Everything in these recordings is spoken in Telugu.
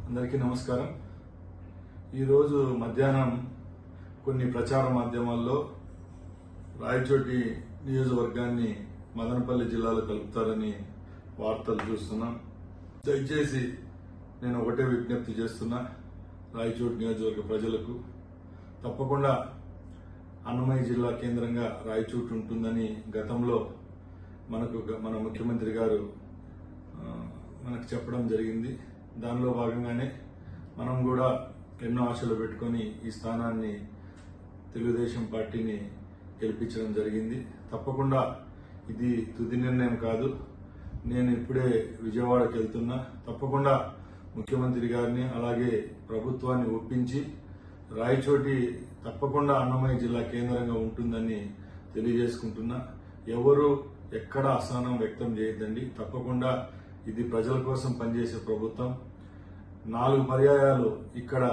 అందరికీ నమస్కారం. ఈరోజు మధ్యాహ్నం కొన్ని ప్రచార మాధ్యమాల్లో రాయచోటి నియోజకవర్గాన్ని మదనపల్లి జిల్లాలో కలుపుతారని వార్తలు చూస్తున్నాం. దయచేసి నేను ఒకటే విజ్ఞప్తి చేస్తున్నా రాయచోటి నియోజకవర్గ ప్రజలకు, తప్పకుండా అన్నమయ్య జిల్లా కేంద్రంగా రాయచోటి ఉంటుందని గతంలో మన ముఖ్యమంత్రి గారు మనకు చెప్పడం జరిగింది. దానిలో భాగంగానే మనం కూడా ఎన్నో ఆశలు పెట్టుకొని ఈ స్థానాన్ని తెలుగుదేశం పార్టీని గెలిపించడం జరిగింది. తప్పకుండా ఇది తుది నిర్ణయం కాదు. నేను ఇప్పుడే విజయవాడకి వెళ్తున్నా. తప్పకుండా ముఖ్యమంత్రి గారిని అలాగే ప్రభుత్వాన్ని ఒప్పించి రాయచోటి తప్పకుండా అన్నమయ్య జిల్లా కేంద్రంగా ఉంటుందని తెలియజేసుకుంటున్నా. ఎవరు ఎక్కడ అసహనం వ్యక్తం చేయొద్దండి. తప్పకుండా ఇది ప్రజల కోసం పనిచేసే ప్రభుత్వం. 4 పర్యాయాలు ఇక్కడ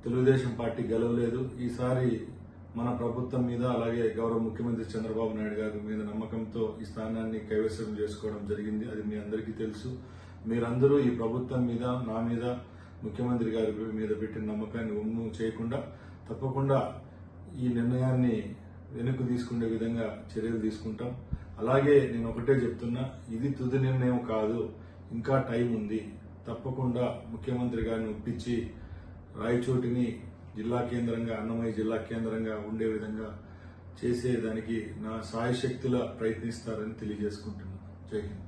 తెలుగుదేశం పార్టీ గెలవలేదు. ఈసారి మన ప్రభుత్వం మీద అలాగే గౌరవ ముఖ్యమంత్రి చంద్రబాబు నాయుడు గారి మీద నమ్మకంతో ఈ స్థానాన్ని కైవసం చేసుకోవడం జరిగింది. అది మీ అందరికీ తెలుసు. మీరందరూ ఈ ప్రభుత్వం మీద, నా మీద, ముఖ్యమంత్రి గారి మీద పెట్టిన నమ్మకాన్ని ఒమ్ము చేయకుండా తప్పకుండా ఈ నిర్ణయాన్ని వెనక్కు తీసుకునే విధంగా చర్యలు తీసుకుంటాం. అలాగే నేను ఒకటే చెప్తున్నా, ఇది తుది నిర్ణయం కాదు, ఇంకా టైం ఉంది. తప్పకుండా ముఖ్యమంత్రి గారిని ఒప్పించి రాయచోటిని జిల్లా కేంద్రంగా, అన్నమయ్య జిల్లా కేంద్రంగా ఉండే విధంగా చేసేదానికి నా సాయశక్తులా ప్రయత్నిస్తారని తెలియజేసుకుంటున్నాను. జై హింద్.